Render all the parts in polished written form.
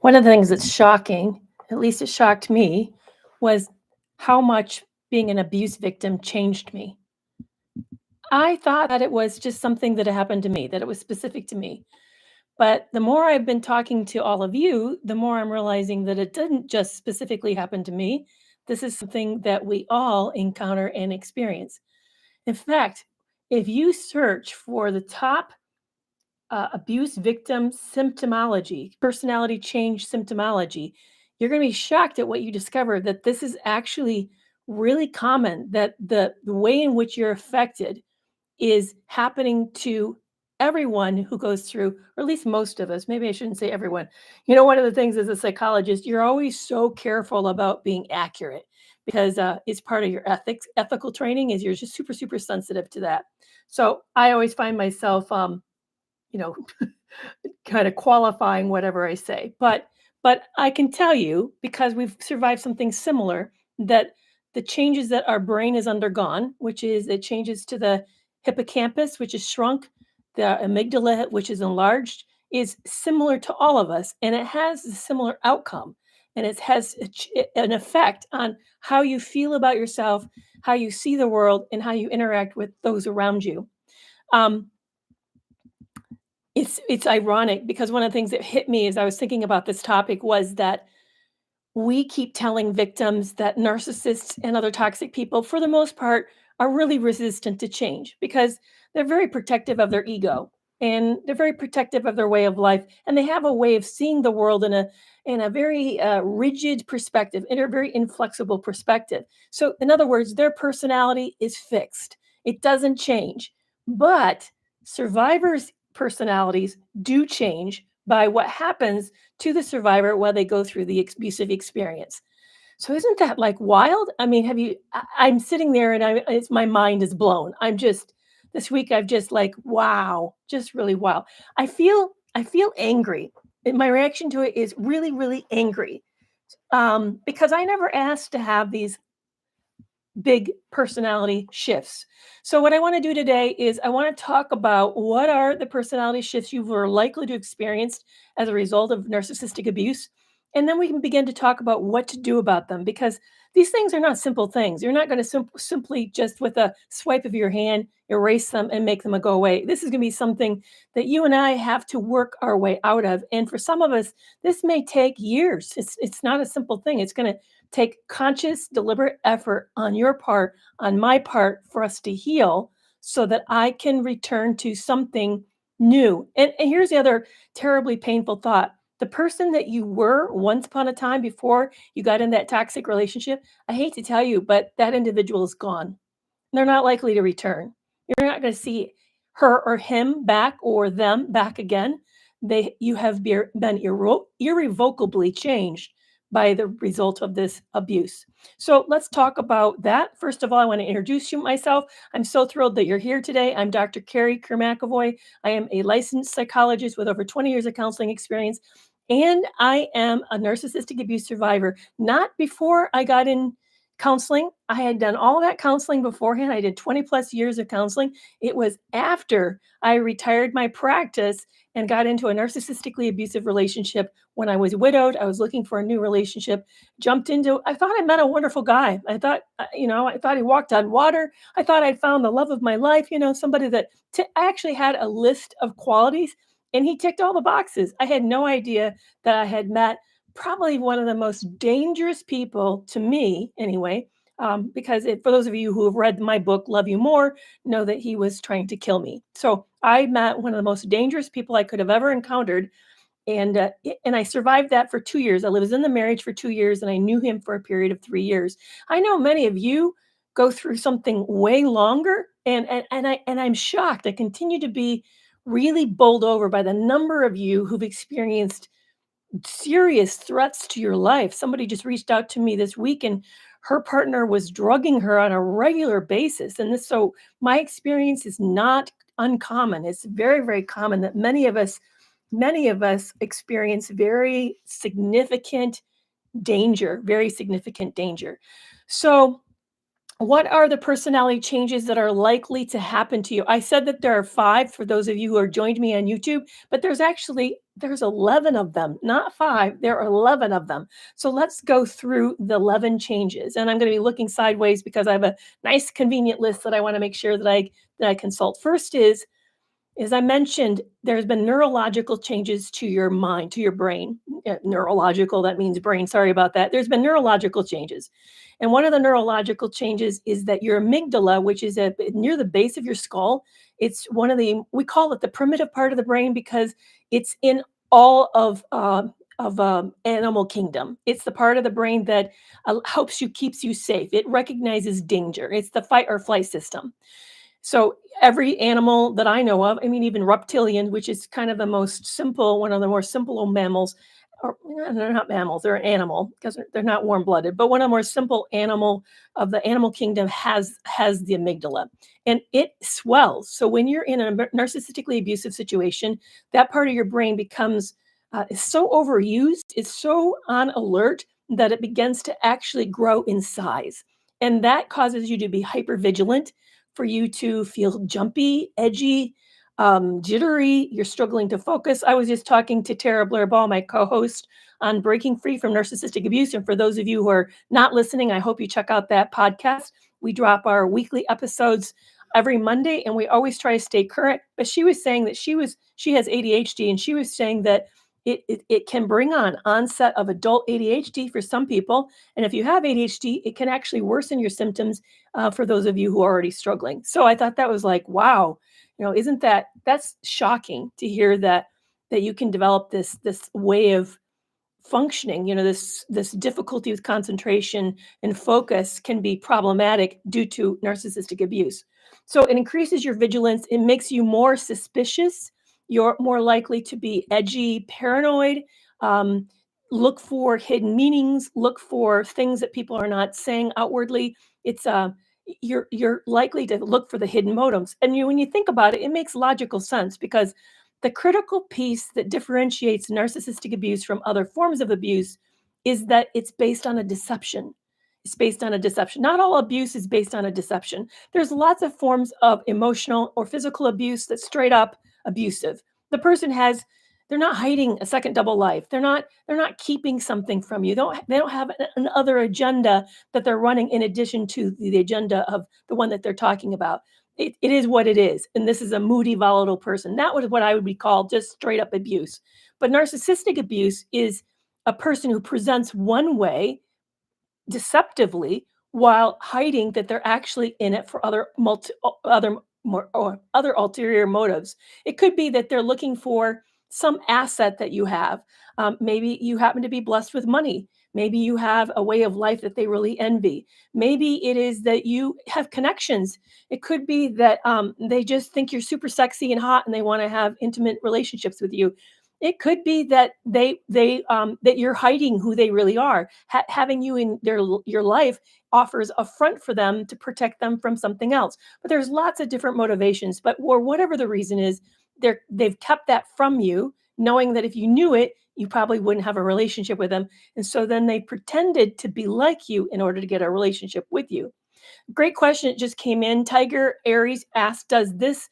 One of the things that's shocking, at least it shocked me, was how much being an abuse victim changed me. I thought that it was just something that happened to me, that it was specific to me. But the more I've been talking to all of you, the more I'm realizing that it didn't just specifically happen to me. This is something that we all encounter and experience. In fact, if you search for the top abuse victim symptomology, personality change symptomology, you're going to be shocked at what you discover that this is actually really common, that the way in which you're affected is happening to everyone who goes through, or at least most of us. Maybe I shouldn't say everyone. You know, one of the things as a psychologist, you're always so careful about being accurate because it's part of your ethical training is you're just super, super sensitive to that. So I always find myself, you know, kind of qualifying whatever I say. But I can tell you because we've survived something similar that the changes that our brain has undergone, which is it changes to the hippocampus, which is shrunk, the amygdala, which is enlarged, is similar to all of us, and it has a similar outcome, and it has an effect on how you feel about yourself, how you see the world, and how you interact with those around you. Um, it's ironic because one of the things that hit me as I was thinking about this topic was that we keep telling victims that narcissists and other toxic people, for the most part, are really resistant to change because they're very protective of their ego and they're very protective of their way of life, and they have a way of seeing the world in a very rigid perspective, in a very inflexible perspective. So, in other words, their personality is fixed; it doesn't change. But survivors' personalities do change by what happens to the survivor while they go through the abusive experience. So isn't that like wild? I mean, have you I'm sitting there and it's my mind is blown. I'm just this week I've just like wow, just really wow. I feel angry. My reaction to it is really really angry. Because I never asked to have these big personality shifts. So, what I want to do today is I want to talk about what are the personality shifts you were likely to experience as a result of narcissistic abuse. And then we can begin to talk about what to do about them because these things are not simple things. You're not going to simply just with a swipe of your hand erase them and make them go away. This is going to be something that you and I have to work our way out of. And for some of us, this may take years. It's not a simple thing. It's going to take conscious, deliberate effort on your part, on my part, for us to heal so that I can return to something new. And here's the other terribly painful thought. The person that you were once upon a time before you got in that toxic relationship, I hate to tell you, but that individual is gone. They're not likely to return. You're not going to see her or him back or them back again. You have been irrevocably changed by the result of this abuse. So let's talk about that. First of all, I want to introduce you myself. I'm so thrilled that you're here today. I'm Dr. Kerry Kerr McAvoy. I am a licensed psychologist with over 20 years of counseling experience, and I am a narcissistic abuse survivor. Not before I got in counseling. I had done all of that counseling beforehand. I did 20 plus years of counseling. It was after I retired my practice and got into a narcissistically abusive relationship when I was widowed. I was looking for a new relationship, jumped into, I thought I met a wonderful guy. I thought, I thought he walked on water. I thought I'd found the love of my life, somebody that I actually had a list of qualities and he ticked all the boxes. I had no idea that I had met probably one of the most dangerous people to me, anyway, because for those of you who have read my book, Love You More, know that he was trying to kill me. So I met one of the most dangerous people I could have ever encountered. And I survived that for 2 years. I was in the marriage for 2 years, and I knew him for a period of 3 years. I know many of you go through something way longer, and I'm shocked. I continue to be really bowled over by the number of you who've experienced serious threats to your life. Somebody just reached out to me this week and her partner was drugging her on a regular basis. So my experience is not uncommon. It's very, very common that many of us experience very significant danger, very significant danger. So What are the personality changes that are likely to happen to you? I said that there are 5 for those of you who are joined me on YouTube, but there's 11 of them, not 5, there are 11 of them. So let's go through the 11 changes. And I'm going to be looking sideways because I have a nice convenient list that I want to make sure that I consult. First is, as I mentioned, there's been neurological changes to your mind, to your brain. Neurological, that means brain. Sorry about that. There's been neurological changes. And one of the neurological changes is that your amygdala, which is near the base of your skull, it's one of we call it the primitive part of the brain because it's in all of animal kingdom. It's the part of the brain that helps you, keeps you safe. It recognizes danger. It's the fight or flight system. So every animal that I know of, I mean, even reptilian, which is kind of the most simple, one of the more simple of mammals, or they're not mammals, they're an animal because they're not warm blooded, but one of the more simple animal of the animal kingdom has the amygdala and it swells. So when you're in a narcissistically abusive situation, that part of your brain becomes is so overused, it's so on alert that it begins to actually grow in size. And that causes you to be hyper vigilant, for you to feel jumpy, edgy, jittery. You're struggling to focus. I was just talking to Tara Blair Ball, my co-host, on breaking free from narcissistic abuse. And for those of you who are not listening, I hope you check out that podcast. We drop our weekly episodes every Monday, and we always try to stay current. But she was saying that she has ADHD, and she was saying that it can bring on onset of adult ADHD for some people. And if you have ADHD, it can actually worsen your symptoms for those of you who are already struggling. So I thought that was like, wow, isn't that's shocking to hear that you can develop this way of functioning. This difficulty with concentration and focus can be problematic due to narcissistic abuse. So it increases your vigilance. It makes you more suspicious. You're more likely to be edgy, paranoid. um, Look for hidden meanings, look for things that people are not saying outwardly. It's You're likely to look for the hidden motives. And when you think about it, it makes logical sense because the critical piece that differentiates narcissistic abuse from other forms of abuse is that it's based on a deception. It's based on a deception. Not all abuse is based on a deception. There's lots of forms of emotional or physical abuse that's straight up abusive. The person has they're not hiding a second double life. They're not keeping something from you. They don't have an other agenda that they're running in addition to the agenda of the one that they're talking about. It is what it is. And this is a moody, volatile person. That was what I would be called just straight up abuse. But narcissistic abuse is a person who presents one way deceptively while hiding that they're actually in it for other more or other ulterior motives. It could be that they're looking for some asset that you have. Maybe you happen to be blessed with money. Maybe you have a way of life that they really envy. Maybe it is that you have connections. It could be that they just think you're super sexy and hot and they want to have intimate relationships with you. It could be that that you're hiding who they really are. Having you in your life offers a front for them to protect them from something else. But there's lots of different motivations. But or whatever the reason is, they've kept that from you, knowing that if you knew it, you probably wouldn't have a relationship with them. And so then they pretended to be like you in order to get a relationship with you. Great question. It just came in. Tiger Aries asked, does this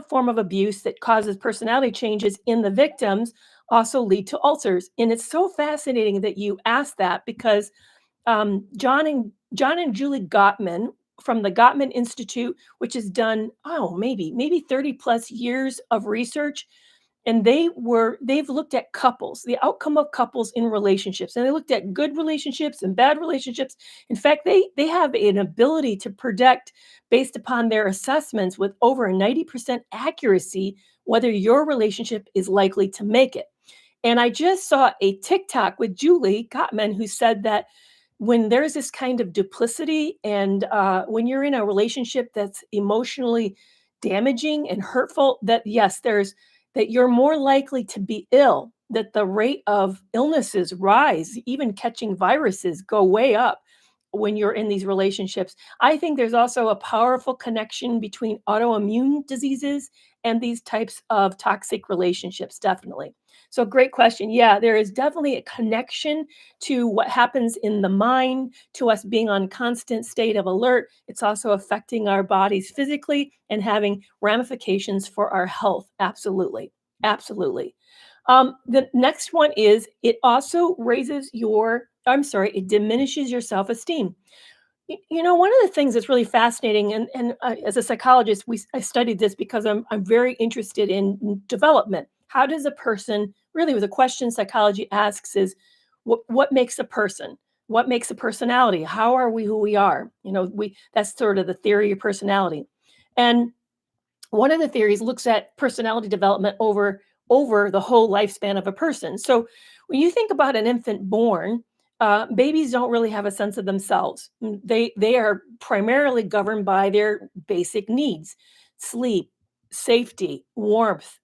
form of abuse that causes personality changes in the victims also lead to ulcers? And it's so fascinating that you asked that because John and Julie Gottman from the Gottman Institute, which has done maybe 30 plus years of research, and they've looked at couples, the outcome of couples in relationships, and they looked at good relationships and bad relationships. In fact, they have an ability to predict based upon their assessments with over 90% accuracy whether your relationship is likely to make it. And I just saw a TikTok with Julie Gottman who said that when there's this kind of duplicity and when you're in a relationship that's emotionally damaging and hurtful, that yes, that you're more likely to be ill, that the rate of illnesses rise, even catching viruses go way up, when you're in these relationships. I think there's also a powerful connection between autoimmune diseases and these types of toxic relationships, definitely. So, great question. Yeah, there is definitely a connection to what happens in the mind, to us being on constant state of alert. It's also affecting our bodies physically and having ramifications for our health. Absolutely. Absolutely. The next one is it also raises your, I'm sorry, it diminishes your self esteem. One of the things that's really fascinating, and as a psychologist, I studied this because I'm very interested in development. How does a person really, with a question psychology asks is, what makes a person? What makes a personality? How are we who we are? We that's sort of the theory of personality, and one of the theories looks at personality development over the whole lifespan of a person. So when you think about an infant born, babies don't really have a sense of themselves. They are primarily governed by their basic needs: sleep, safety, warmth,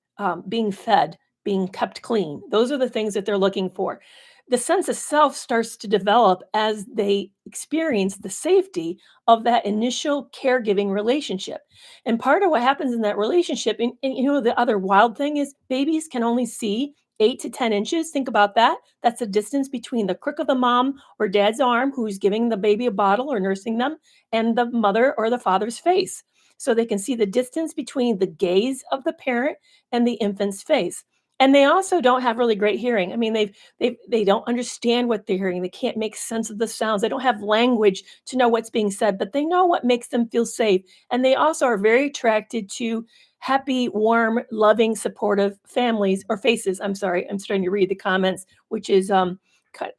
being fed, being kept clean. Those are the things that they're looking for. The sense of self starts to develop as they experience the safety of that initial caregiving relationship. And part of what happens in that relationship, and the other wild thing is babies can only see 8 to 10 inches. Think about that. That's the distance between the crook of the mom or dad's arm, who's giving the baby a bottle or nursing them, and the mother or the father's face. So they can see the distance between the gaze of the parent and the infant's face. And they also don't have really great hearing. I mean, they don't understand what they're hearing. They can't make sense of the sounds. They don't have language to know what's being said, but they know what makes them feel safe. And they also are very attracted to happy, warm, loving, supportive families or faces. I'm sorry, I'm starting to read the comments, which is kind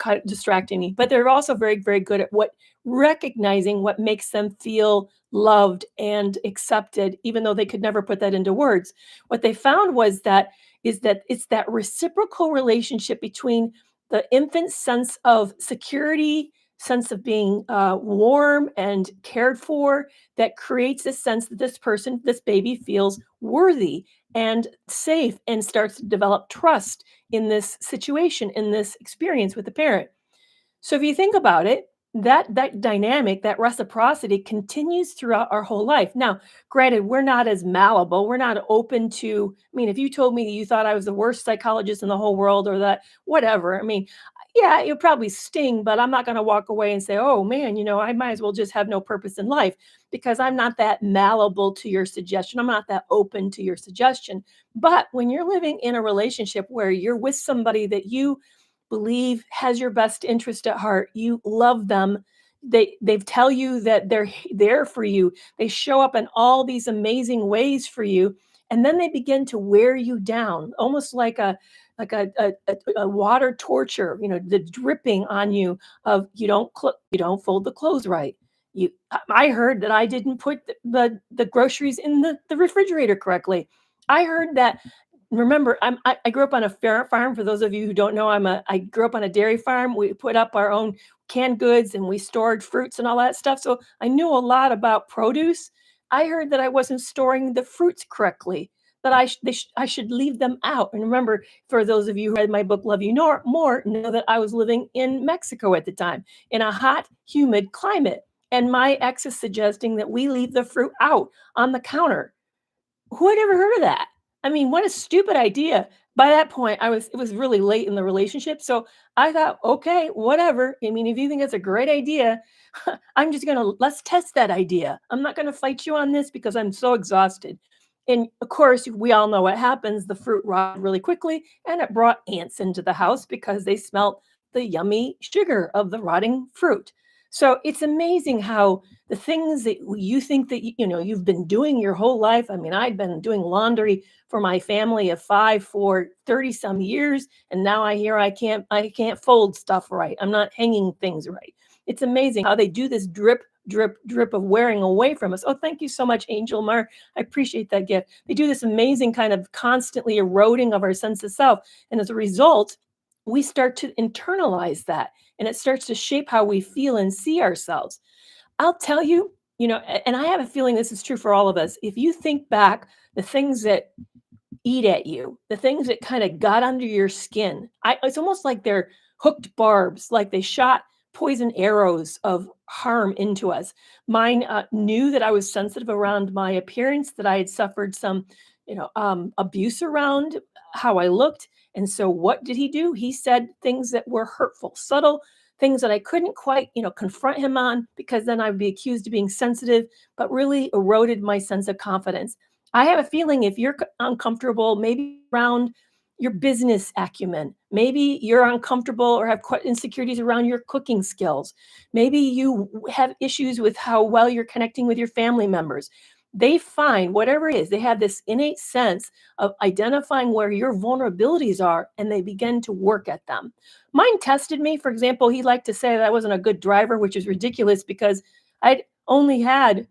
of distracting me. But they're also very, very good at what recognizing what makes them feel loved and accepted, even though they could never put that into words. What they found is that it's that reciprocal relationship between the infant's sense of security, sense of being warm and cared for, that creates this sense that this person, this baby, feels worthy and safe and starts to develop trust in this situation, in this experience with the parent. So if you think about it, that dynamic, that reciprocity continues throughout our whole life. Now, granted, we're not as malleable. We're not open to, I mean, if you told me you thought I was the worst psychologist in the whole world or that whatever, I mean, yeah, it would probably sting, but I'm not going to walk away and say, "Oh man, I might as well just have no purpose in life," because I'm not that malleable to your suggestion. I'm not that open to your suggestion. But when you're living in a relationship where you're with somebody that you believe has your best interest at heart, you love them, they tell you that they're there for you, they show up in all these amazing ways for you, and then they begin to wear you down, almost like a water torture, the dripping on you of you don't fold the clothes right. I heard that I didn't put the groceries in the refrigerator correctly. I heard that. Remember, I grew up on a farm. For those of you who don't know, I grew up on a dairy farm. We put up our own canned goods and we stored fruits and all that stuff. So I knew a lot about produce. I heard that I wasn't storing the fruits correctly, that I should leave them out. And remember, for those of you who read my book, Love You More, know that I was living in Mexico at the time in a hot, humid climate. And my ex is suggesting that we leave the fruit out on the counter. Who had ever heard of that? I mean, what a stupid idea. By that point, it was really late in the relationship. So I thought, okay, whatever. I mean, if you think it's a great idea, let's test that idea. I'm not gonna fight you on this because I'm so exhausted. And of course, we all know what happens. The fruit rotted really quickly, and it brought ants into the house because they smelt the yummy sugar of the rotting fruit. So it's amazing how the things that you think that you've been doing your whole life. I mean, I'd been doing laundry for my family of 5 for 30 some years, and now I hear I can't fold stuff right. I'm not hanging things right. It's amazing how they do this drip drip drip of wearing away from us. Oh, thank you so much, Angel Mar. I appreciate that gift. They do this amazing kind of constantly eroding of our sense of self, and as a result, we start to internalize that, and it starts to shape how we feel and see ourselves. I'll tell you, and I have a feeling this is true for all of us. If you think back, the things that eat at you, the things that kind of got under your skin, it's almost like they're hooked barbs, like they shot poison arrows of harm into us. Mine knew that I was sensitive around my appearance, that I had suffered some, abuse around how I looked. And so, what did he do? He said things that were hurtful, subtle things that I couldn't quite, confront him on because then I would be accused of being sensitive, but really eroded my sense of confidence. I have a feeling if you're uncomfortable, maybe around your business acumen. Maybe you're uncomfortable or have insecurities around your cooking skills. Maybe you have issues with how well you're connecting with your family members. They find whatever it is, they have this innate sense of identifying where your vulnerabilities are and they begin to work at them. Mine tested me. For example, he liked to say that I wasn't a good driver, which is ridiculous because I'd only had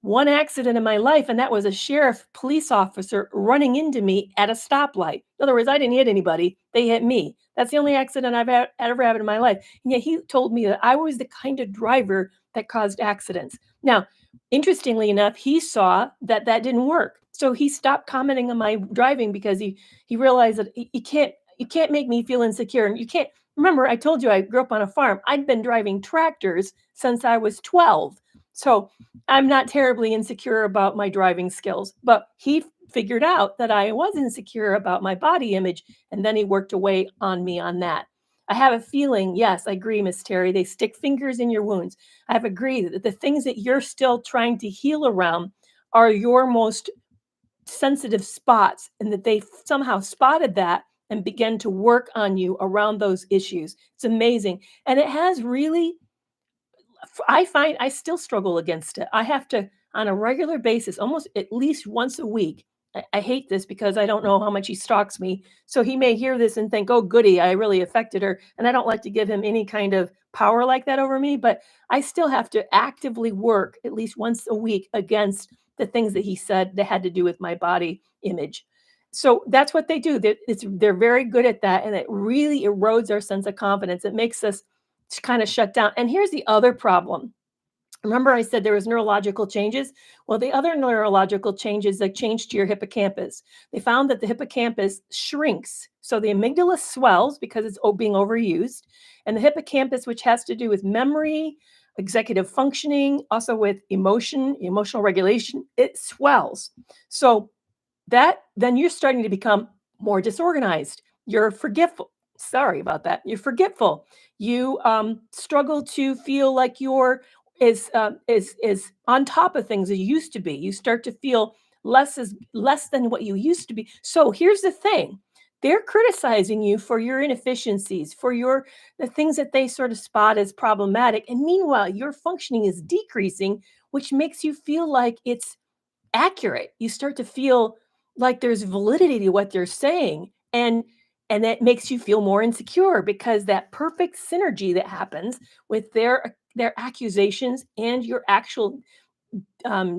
one accident in my life, and that was a sheriff police officer running into me at a stoplight. In other words, I didn't hit anybody, they hit me. That's the only accident ever had in my life. And yet he told me that I was the kind of driver that caused accidents. Now, interestingly enough, he saw that that didn't work. So he stopped commenting on my driving because he realized that you can't make me feel insecure. And you can't remember I told you I grew up on a farm. I'd been driving tractors since I was 12. So I'm not terribly insecure about my driving skills, but he figured out that I was insecure about my body image, and then he worked away on me on that. I have a feeling, yes, I agree, Miss Terry. They stick fingers in your wounds. I've agreed that the things that you're still trying to heal around are your most sensitive spots, and that they somehow spotted that and began to work on you around those issues. It's amazing. And it has really I find I still struggle against it. I have to, on a regular basis, almost at least once a week. I hate this because I don't know how much he stalks me. So he may hear this and think, oh, goody, I really affected her. And I don't like to give him any kind of power like that over me. But I still have to actively work at least once a week against the things that he said that had to do with my body image. So that's what they do. They're very good at that. And it really erodes our sense of confidence. It makes us kind of shut down. And here's the other problem. Remember I said there was neurological changes? Well, the other neurological changes that change to your hippocampus. They found that the hippocampus shrinks. So the amygdala swells because it's being overused. And the hippocampus, which has to do with memory, executive functioning, also with emotional regulation, it swells. So that then you're starting to become more disorganized. You're forgetful. Sorry about that. You're forgetful. You struggle to feel like you're is on top of things as you used to be. You start to feel less than what you used to be. So here's the thing. They're criticizing you for your inefficiencies, for your the things that they sort of spot as problematic. And meanwhile, your functioning is decreasing, which makes you feel like it's accurate. You start to feel like there's validity to what they're saying, and that makes you feel more insecure because that perfect synergy that happens with their accusations and your actual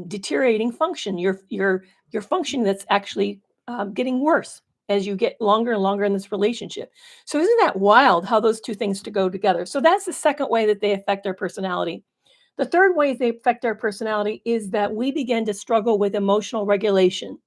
deteriorating function, your function that's actually getting worse as you get longer and longer in this relationship. So isn't that wild how those two things to go together? So that's the second way that they affect our personality. The third way they affect our personality is that we begin to struggle with emotional regulation,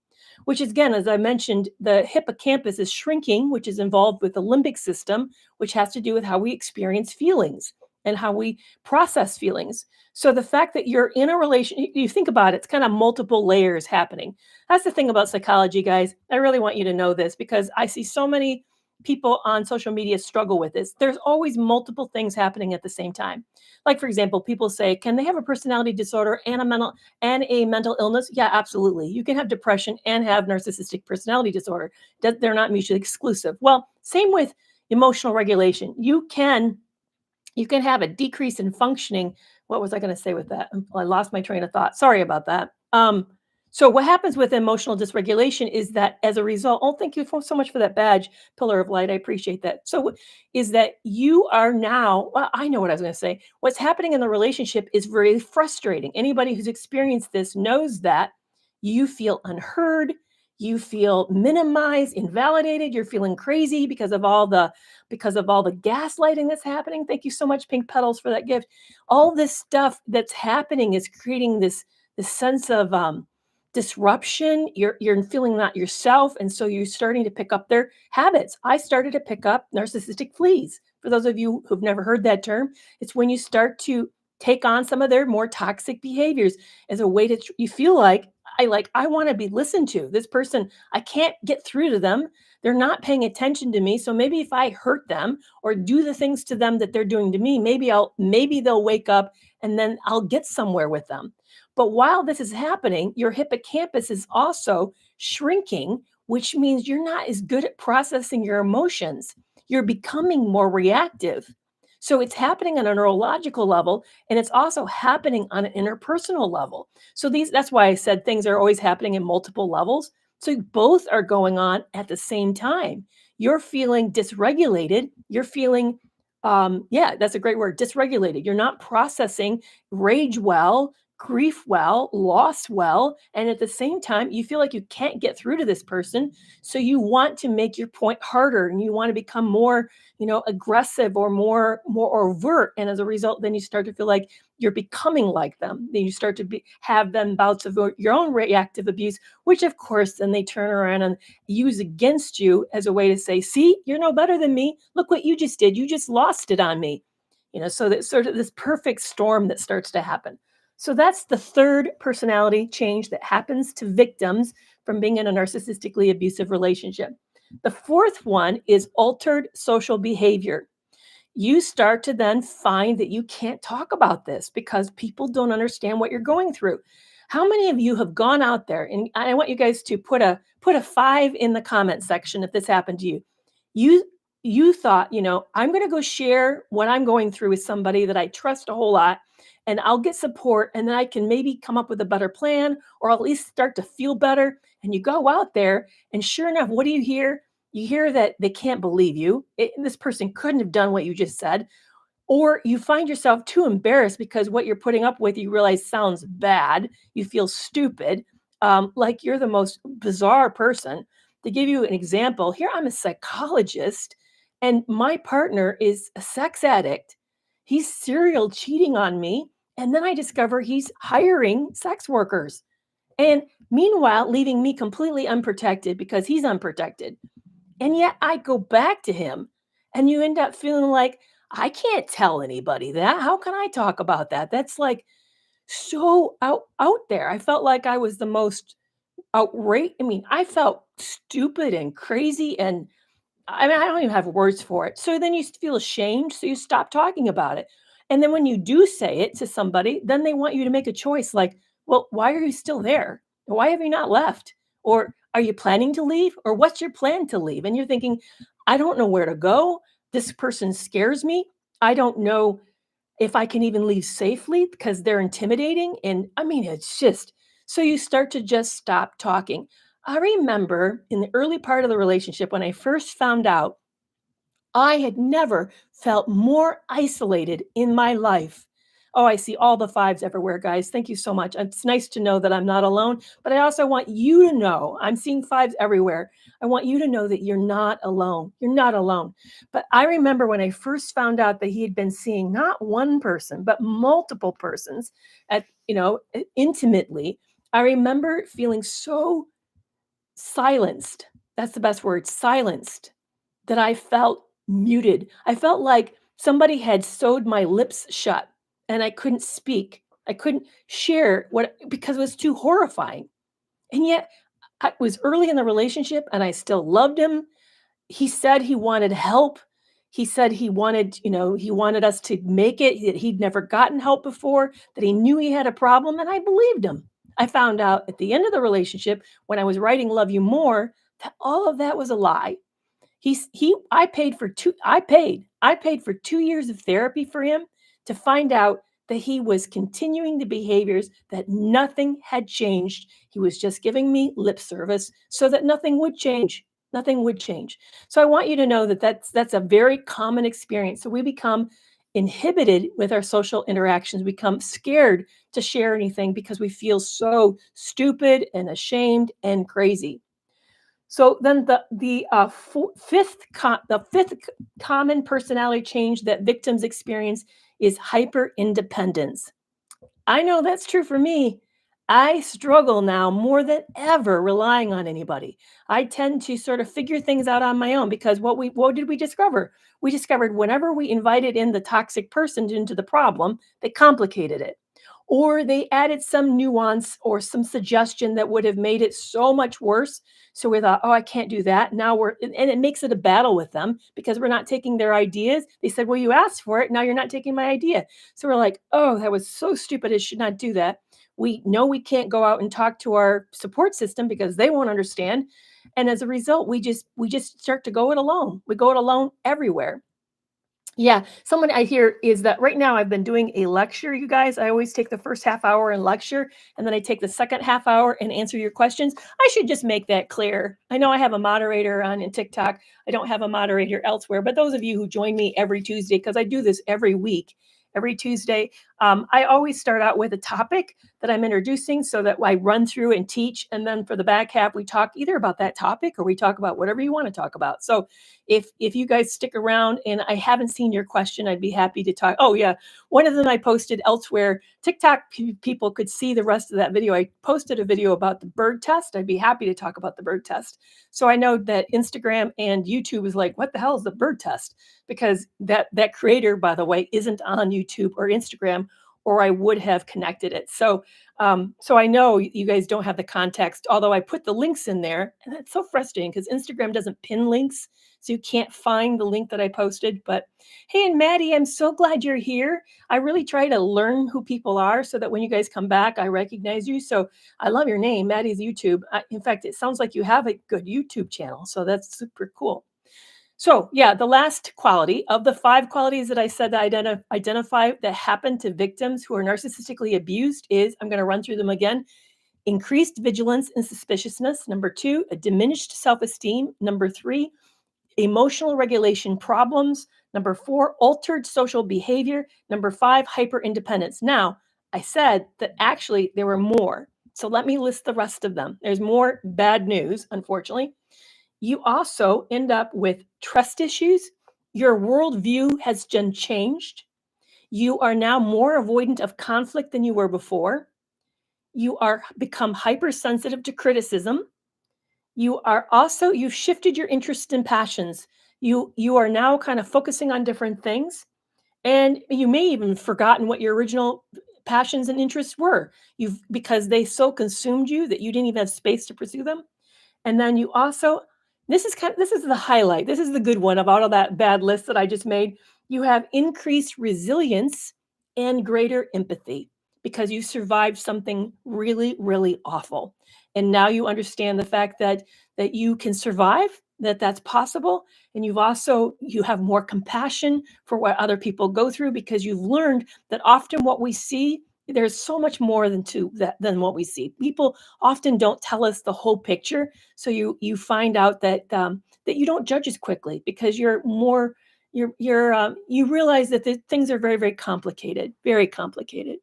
which is, again, as I mentioned, the hippocampus is shrinking, which is involved with the limbic system, which has to do with how we experience feelings and how we process feelings. So the fact that you're in a relation, you think about it, it's kind of multiple layers happening. That's the thing about psychology, guys. I really want you to know this because I see so many people on social media struggle with this. There's always multiple things happening at the same time. Like, for example, people say, can they have a personality disorder and a mental illness? Yeah, absolutely. You can have depression and have narcissistic personality disorder. They're not mutually exclusive. Well, same with emotional regulation. You can have a decrease in functioning. What was I going to say with that? I lost my train of thought. Sorry about that. So what happens with emotional dysregulation is that as a result, oh, thank you so much for that badge, Pillar of Light. I appreciate that. So is that you are now, well, I know what I was going to say. What's happening in the relationship is very frustrating. Anybody who's experienced this knows that you feel unheard, you feel minimized, invalidated, you're feeling crazy because of all the gaslighting that's happening. Thank you so much, Pink Petals, for that gift. All this stuff that's happening is creating this sense of disruption. You're feeling not yourself, and so you're starting to pick up their habits. I started to pick up narcissistic fleas For those of you who've never heard that term, it's when you start to take on some of their more toxic behaviors as a way to you feel like I want to be listened to. This person, I can't get through to them. They're not paying attention to me. So maybe if I hurt them or do the things to them that they're doing to me, maybe they'll wake up and then I'll get somewhere with them. But while this is happening, your hippocampus is also shrinking, which means you're not as good at processing your emotions. You're becoming more reactive. So it's happening on a neurological level, and it's also happening on an interpersonal level. So that's why I said things are always happening in multiple levels. So both are going on at the same time. You're feeling dysregulated. You're feeling, yeah, that's a great word, dysregulated. You're not processing rage well, grief well, loss well. And at the same time, you feel like you can't get through to this person. So you want to make your point harder and you want to become more, aggressive or more overt. And as a result, then you start to feel like you're becoming like them. Then you start to have them bouts of your own reactive abuse, which of course, then they turn around and use against you as a way to say, see, you're no better than me. Look what you just did. You just lost it on me. So that sort of this perfect storm that starts to happen. So that's the third personality change that happens to victims from being in a narcissistically abusive relationship. The fourth one is altered social behavior. You start to then find that you can't talk about this because people don't understand what you're going through. How many of you have gone out there, and I want you guys to put a 5 in the comment section if this happened to you. You you thought, I'm going to go share what I'm going through with somebody that I trust a whole lot and I'll get support and then I can maybe come up with a better plan or at least start to feel better. And you go out there and sure enough, what do you hear? You hear that they can't believe you. This person couldn't have done what you just said. Or you find yourself too embarrassed because what you're putting up with, you realize sounds bad. You feel stupid, like you're the most bizarre person. To give you an example, here I'm a psychologist and my partner is a sex addict. He's serial cheating on me. And then I discover he's hiring sex workers. And meanwhile, leaving me completely unprotected because he's unprotected. And yet I go back to him and you end up feeling like, I can't tell anybody that. How can I talk about that? That's like so out there. I felt like I was the most outraged. I mean, I felt stupid and crazy and I don't even have words for it. So then you feel ashamed, so you stop talking about it. And then when you do say it to somebody, then they want you to make a choice like, well, why are you still there? Why have you not left? Or are you planning to leave? Or what's your plan to leave? And you're thinking, I don't know where to go. This person scares me. I don't know if I can even leave safely because they're intimidating. And I mean, it's just so you start to just stop talking. I remember in the early part of the relationship when I first found out, I had never felt more isolated in my life. Oh, I see all the fives everywhere, guys. Thank you so much. It's nice to know that I'm not alone, but I also want you to know I'm seeing fives everywhere. I want you to know that you're not alone. You're not alone. But I remember when I first found out that he had been seeing not one person, but multiple persons at, intimately, I remember feeling so silenced. That's the best word, silenced, that I felt muted. I felt like somebody had sewed my lips shut and I couldn't speak. I couldn't share what because it was too horrifying. And yet I was early in the relationship and I still loved him. He said he wanted help. He said he wanted us to make it, that he'd never gotten help before, that he knew he had a problem, and I believed him. I found out at the end of the relationship when I was writing Love You More that all of that was a lie. I paid for 2 years of therapy for him to find out that he was continuing the behaviors, that nothing had changed. He was just giving me lip service so that nothing would change. Nothing would change. So I want you to know that that's a very common experience. So we become inhibited with our social interactions, we become scared to share anything because we feel so stupid and ashamed and crazy. So then the fifth common personality change that victims experience is hyper independence. I know that's true for me. I struggle now more than ever relying on anybody. I tend to sort of figure things out on my own because what did we discover? We discovered whenever we invited in the toxic person into the problem, they complicated it. Or they added some nuance or some suggestion that would have made it so much worse. So we thought, oh, I can't do that. Now and it makes it a battle with them because we're not taking their ideas. They said, well, you asked for it. Now you're not taking my idea. So we're like, oh, that was so stupid. I should not do that. We know we can't go out and talk to our support system because they won't understand. And as a result, we just start to go it alone. We go it alone everywhere. Yeah, someone I hear is that right now I've been doing a lecture, you guys. I always take the first half hour and lecture, and then I take the second half hour and answer your questions. I should just make that clear. I know I have a moderator on in TikTok. I don't have a moderator elsewhere, but those of you who join me every Tuesday, because I do this every week, every Tuesday, I always start out with a topic that I'm introducing so that I run through and teach. And then for the back half, we talk either about that topic or we talk about whatever you want to talk about. So if you guys stick around and I haven't seen your question, I'd be happy to talk. Oh yeah, one of them I posted elsewhere. TikTok people could see the rest of that video. I posted a video about the bird test. I'd be happy to talk about the bird test. So I know that Instagram and YouTube is like, what the hell is the bird test? Because that creator, by the way, isn't on YouTube or Instagram, or I would have connected it. So I know you guys don't have the context, although I put the links in there, and that's so frustrating because Instagram doesn't pin links, so you can't find the link that I posted. But hey, and Maddie, I'm so glad you're here. I really try to learn who people are so that when you guys come back, I recognize you. So I love your name, Maddie's YouTube. In fact, it sounds like you have a good YouTube channel, so that's super cool. So, yeah, the last quality of the 5 qualities that I said that identify that happen to victims who are narcissistically abused is I'm going to run through them again. Increased vigilance and suspiciousness. Number 2, a diminished self-esteem. Number 3, emotional regulation problems. Number 4, altered social behavior. Number 5, hyper independence. Now, I said that actually there were more. So let me list the rest of them. There's more bad news, unfortunately. You also end up with trust issues. Your worldview has been changed. You are now more avoidant of conflict than you were before. You are become hypersensitive to criticism. You've shifted your interest and passions. You are now kind of focusing on different things, and you may even forgotten what your original passions and interests were. You've because they so consumed you that you didn't even have space to pursue them. And then you also this is the highlight. This is the good one of all of that bad list that I just made. You have increased resilience and greater empathy because you survived something really, really awful. And now you understand the fact that you can survive, that that's possible, and you have more compassion for what other people go through because you've learned that often what we see there's so much more than what we see. People often don't tell us the whole picture, so you find out that you don't judge as quickly because you realize that the things are very, very complicated, very complicated.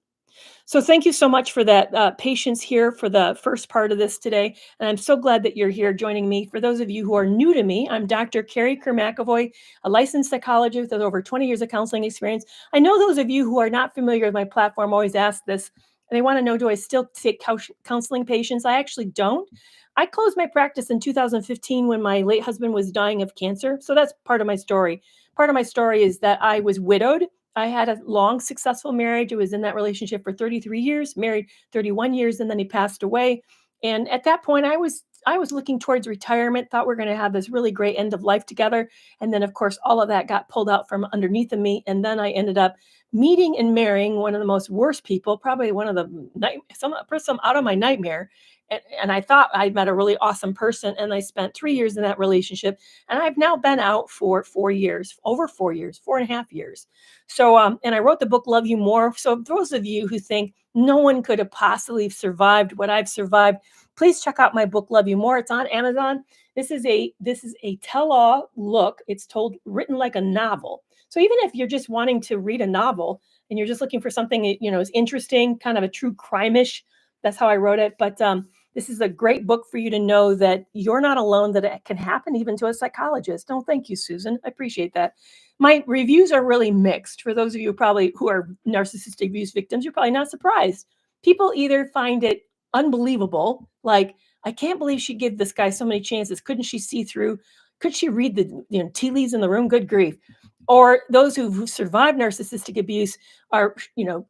So thank you so much for that patience here for the first part of this today. And I'm so glad that you're here joining me. For those of you who are new to me, I'm Dr. Kerry Kerr McAvoy, a licensed psychologist with over 20 years of counseling experience. I know those of you who are not familiar with my platform always ask this. And they want to know, do I still take counseling patients? I actually don't. I closed my practice in 2015 when my late husband was dying of cancer. So that's part of my story. Part of my story is that I was widowed. I had a long, successful marriage. I was in that relationship for 33 years, married 31 years, and then he passed away. And at that point, I was looking towards retirement, thought we're going to have this really great end of life together. And then, of course, all of that got pulled out from underneath of me. And then I ended up meeting and marrying one of the most worst people, probably one of the some person out of my nightmare. And I thought I'd met a really awesome person. And I spent 3 years in that relationship. And I've now been out for 4 years, over 4 years, 4.5 years. So, and I wrote the book Love You More. So, those of you who think no one could have possibly survived what I've survived, please check out my book Love You More. It's on Amazon. This is a tell-all look. It's told written like a novel. So even if you're just wanting to read a novel and you're just looking for something is interesting, kind of a true crime-ish, that's how I wrote it. But this is a great book for you to know that you're not alone, that it can happen even to a psychologist. No, thank you, Susan. I appreciate that. My reviews are really mixed. For those of you who are narcissistic abuse victims, you're probably not surprised. People either find it unbelievable. Like, I can't believe she gave this guy so many chances. Couldn't she see through? Could she read the tea leaves in the room? Good grief. Or those who survived narcissistic abuse are,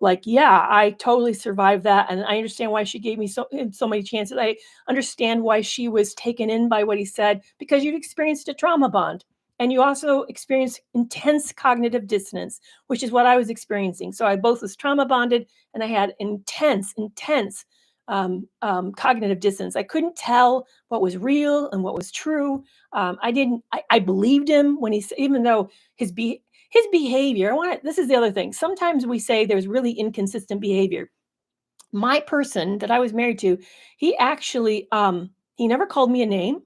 like, yeah, I totally survived that. And I understand why she gave me so many chances. I understand why she was taken in by what he said, because you'd experienced a trauma bond. And you also experienced intense cognitive dissonance, which is what I was experiencing. So I both was trauma bonded and I had intense cognitive dissonance. I couldn't tell what was real and what was true. I believed him when even though his behavior, this is the other thing. Sometimes we say there's really inconsistent behavior. My person that I was married to, he actually, he never called me a name.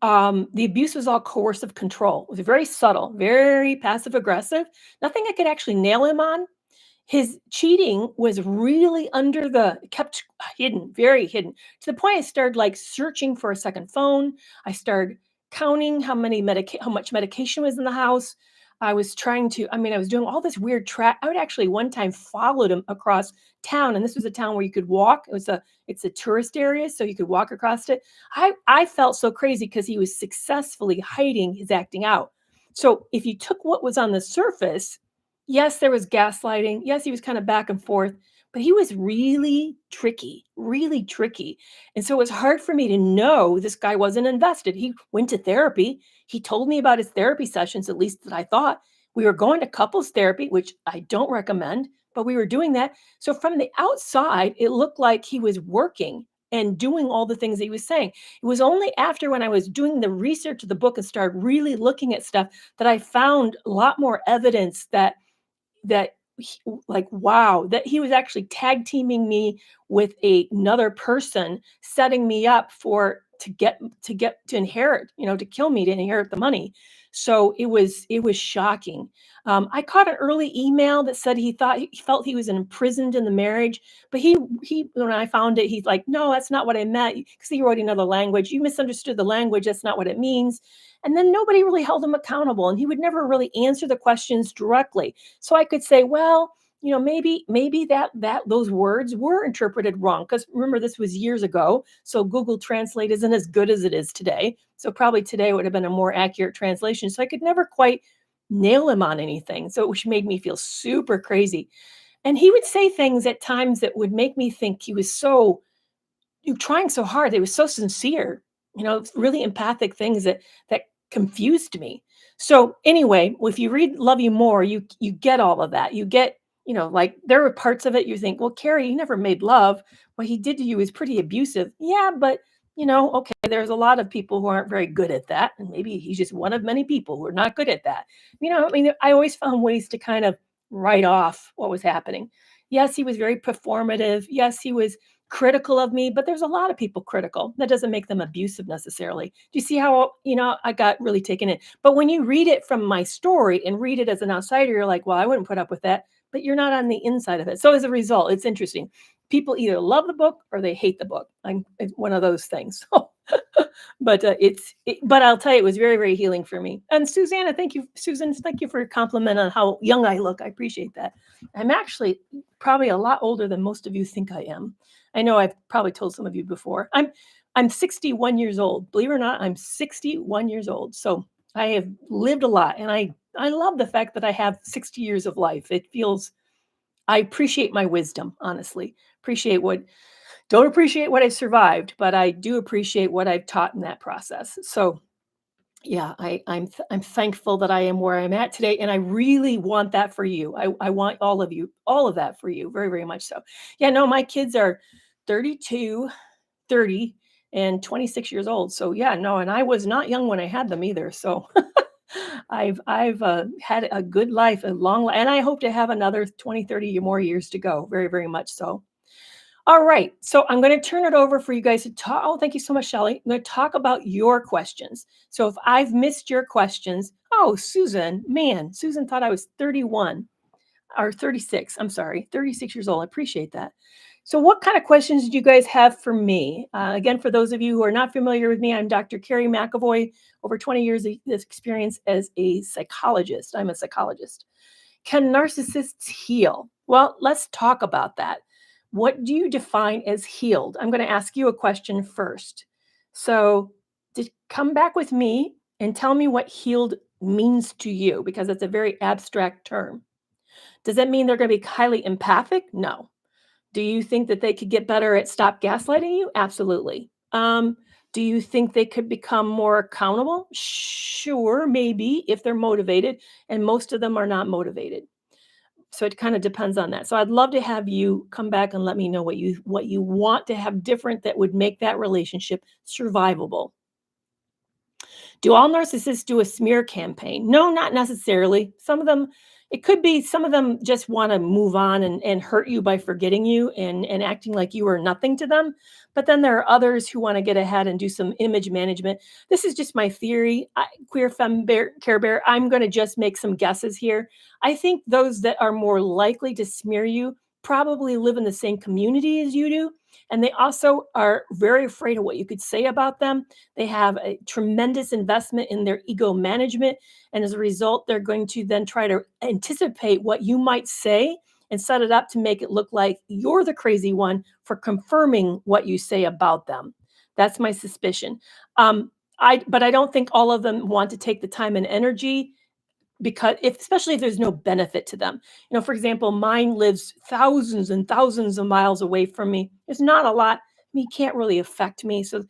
The abuse was all coercive control. It was very subtle, very passive aggressive. Nothing I could actually nail him on. His cheating was really kept hidden, very hidden, to the point I started like searching for a second phone. I started counting how much medication was in the house. I was I was doing all this weird track. I would actually one time followed him across town, and this was a town where you could walk. It's a tourist area, so you could walk across it. I felt so crazy because he was successfully hiding his acting out. So if you took what was on the surface, yes, there was gaslighting. Yes, he was kind of back and forth, but he was really tricky, really tricky. And so it was hard for me to know this guy wasn't invested. He went to therapy. He told me about his therapy sessions, at least that I thought. We were going to couples therapy, which I don't recommend, but we were doing that. So from the outside, it looked like he was working and doing all the things that he was saying. It was only after when I was doing the research of the book and started really looking at stuff that I found a lot more evidence like, wow, that he was actually tag teaming me with another person, setting me up to inherit, to kill me, to inherit the money. So it was shocking. I caught an early email that said he felt he was imprisoned in the marriage, but he when I found it, he's like, no, that's not what I meant, because he wrote another language. You misunderstood the language. That's not what it means. And then nobody really held him accountable, and he would never really answer the questions directly. So I could say, well, maybe that those words were interpreted wrong, because remember, this was years ago, so Google Translate isn't as good as it is today. So probably today would have been a more accurate translation. So I could never quite nail him on anything. So which made me feel super crazy. And he would say things at times that would make me think he was trying so hard. They were so sincere, really empathic things that confused me. So anyway, if you read Love You More, you get all of that. You get, like, there were parts of it you think, well, Kerry, you never made love. What he did to you is pretty abusive. Yeah, but okay, there's a lot of people who aren't very good at that. And maybe he's just one of many people who are not good at that. I always found ways to kind of write off what was happening. Yes, he was very performative. Yes, he was critical of me, but there's a lot of people critical. That doesn't make them abusive necessarily. Do you see how, I got really taken in? But when you read it from my story and read it as an outsider, you're like, well, I wouldn't put up with that, but you're not on the inside of it. So as a result, it's interesting. People either love the book or they hate the book. It's one of those things. But but I'll tell you, it was very, very healing for me. And Susanna, thank you, Susan. Thank you for your compliment on how young I look. I appreciate that. I'm actually probably a lot older than most of you think I am. I know I've probably told some of you before. I'm 61 years old. Believe it or not, I'm 61 years old. So I have lived a lot, and I love the fact that I have 60 years of life. I appreciate my wisdom, honestly. Don't appreciate what I survived, but I do appreciate what I've taught in that process. So yeah, I'm thankful that I am where I'm at today, and I really want that for you. I want all of you, all of that for you, very, very much so. Yeah, no, my kids are 32, 30, and 26 years old. So yeah, no, and I was not young when I had them either. So I've had a good life, a long life, and I hope to have another 20, 30 more years to go. Very, very much so. All right. So I'm going to turn it over for you guys to talk. Oh, thank you so much, Shelley. I'm going to talk about your questions. So if I've missed your questions, Susan thought I was 31 or 36. I'm sorry, 36 years old. I appreciate that. So what kind of questions do you guys have for me? Again, for those of you who are not familiar with me, I'm Dr. Kerry McAvoy, over 20 years of experience as a psychologist. I'm a psychologist. Can narcissists heal? Well, let's talk about that. What do you define as healed? I'm going to ask you a question first. So, come back with me and tell me what healed means to you, because it's a very abstract term. Does that mean they're going to be highly empathic? No. Do you think that they could get better at stop gaslighting you? Absolutely. Do you think they could become more accountable? Sure, maybe if they're motivated, and most of them are not motivated. So it kind of depends on that. So I'd love to have you come back and let me know what you want to have different that would make that relationship survivable. Do all narcissists do a smear campaign? No, not necessarily. Some of them, it could be some of them just want to move on and hurt you by forgetting you and acting like you are nothing to them. But then there are others who want to get ahead and do some image management. This is just my theory. Queer femme bear, care bear, I'm going to just make some guesses here. I think those that are more likely to smear you probably live in the same community as you do. And they also are very afraid of what you could say about them. They have a tremendous investment in their ego management. And as a result, they're going to then try to anticipate what you might say and set it up to make it look like you're the crazy one for confirming what you say about them. That's my suspicion. But I don't think all of them want to take the time and energy, because especially if there's no benefit to them. For example, mine lives thousands and thousands of miles away from me. There's not a lot. He can't really affect me. So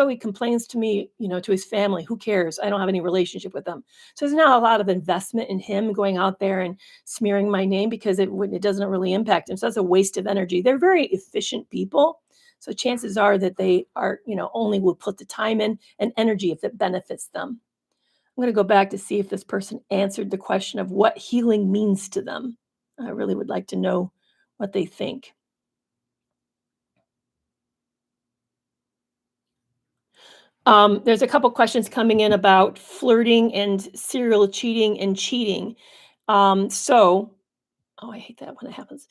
he complains to me, to his family. Who cares? I don't have any relationship with them. So there's not a lot of investment in him going out there and smearing my name, because it doesn't really impact him. So that's a waste of energy. They're very efficient people. So chances are that they are, only will put the time in and energy if it benefits them. I'm going to go back to see if this person answered the question of what healing means to them. I really would like to know what they think. There's a couple questions coming in about flirting and serial cheating and cheating. Oh, I hate that when it happens.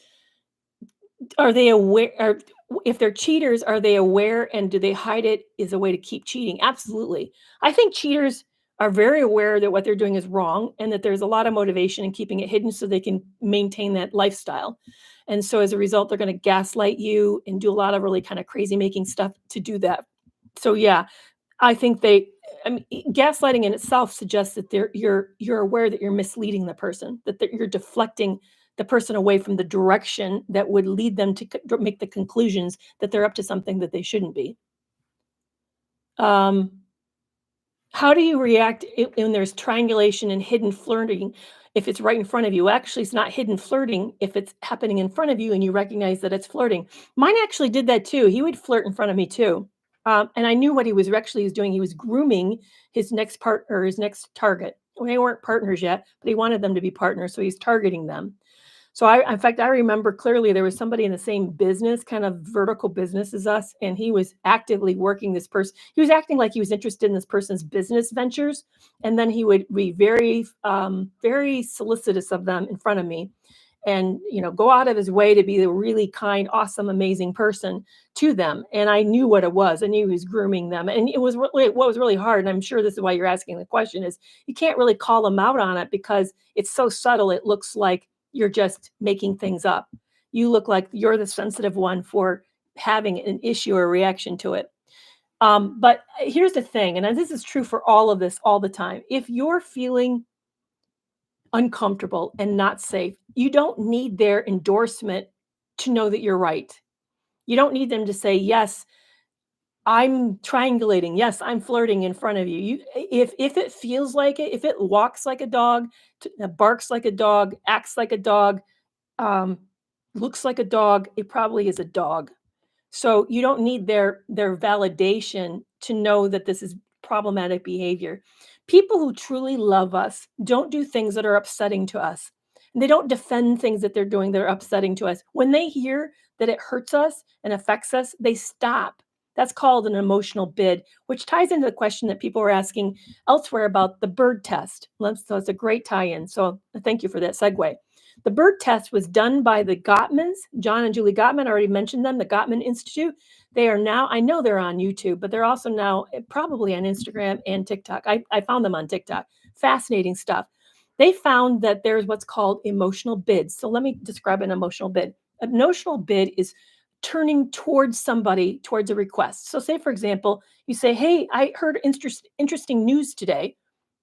Are they aware? If they're cheaters, are they aware, and do they hide it as a way to keep cheating? Absolutely. I think cheaters are very aware that what they're doing is wrong, and that there's a lot of motivation in keeping it hidden so they can maintain that lifestyle. And so as a result, they're going to gaslight you and do a lot of really kind of crazy making stuff to do that. So yeah, I think I mean, gaslighting in itself suggests that you're aware that you're misleading the person, that you're deflecting the person away from the direction that would lead them to make the conclusions that they're up to something that they shouldn't be. Um, how do you react when there's triangulation and hidden flirting if it's right in front of you? Actually, it's not hidden flirting if it's happening in front of you and you recognize that it's flirting. Mine actually did that too. He would flirt in front of me too. And I knew what he was actually doing. He was grooming his next partner, his next target. Well, they weren't partners yet, but he wanted them to be partners, so he's targeting them. So in fact, I remember clearly there was somebody in the same business, kind of vertical business as us, and he was actively working this person. He was acting like he was interested in this person's business ventures, and then he would be very, very solicitous of them in front of me, and go out of his way to be the really kind, awesome, amazing person to them. And I knew what it was. I knew he was grooming them, and it was really what was really hard. And I'm sure this is why you're asking the question: is you can't really call them out on it because it's so subtle. It looks like you're just making things up. You look like you're the sensitive one for having an issue or reaction to it. But here's the thing, and this is true for all of this all the time. If you're feeling uncomfortable and not safe, you don't need their endorsement to know that you're right. You don't need them to say, yes, I'm triangulating. Yes, I'm flirting in front of you. If it feels like it, if it walks like a dog, barks like a dog, acts like a dog, um, looks like a dog, it probably is a dog. So you don't need their validation to know that this is problematic behavior. People who truly love us don't do things that are upsetting to us. And they don't defend things that they're doing that are upsetting to us. When they hear that it hurts us and affects us, they stop. That's called an emotional bid, which ties into the question that people were asking elsewhere about the bird test. So it's a great tie-in. So thank you for that segue. The bird test was done by the Gottmans, John and Julie Gottman. I already mentioned them, the Gottman Institute. They are now, I know they're on YouTube, but they're also now probably on Instagram and TikTok. I found them on TikTok. Fascinating stuff. They found that there's what's called emotional bids. So let me describe an emotional bid. Emotional bid is turning towards somebody, towards a request. So, say, for example, you say, "Hey, I heard interesting news today."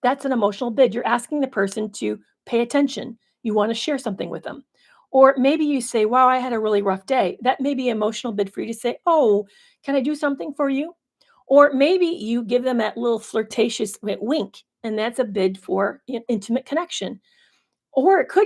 That's an emotional bid. You're asking the person to pay attention. You want to share something with them. Or maybe you say, "Wow, I had a really rough day." That may be an emotional bid for you to say, "Oh, can I do something for you?" Or maybe you give them that little flirtatious wink, and that's a bid for intimate connection. Or it could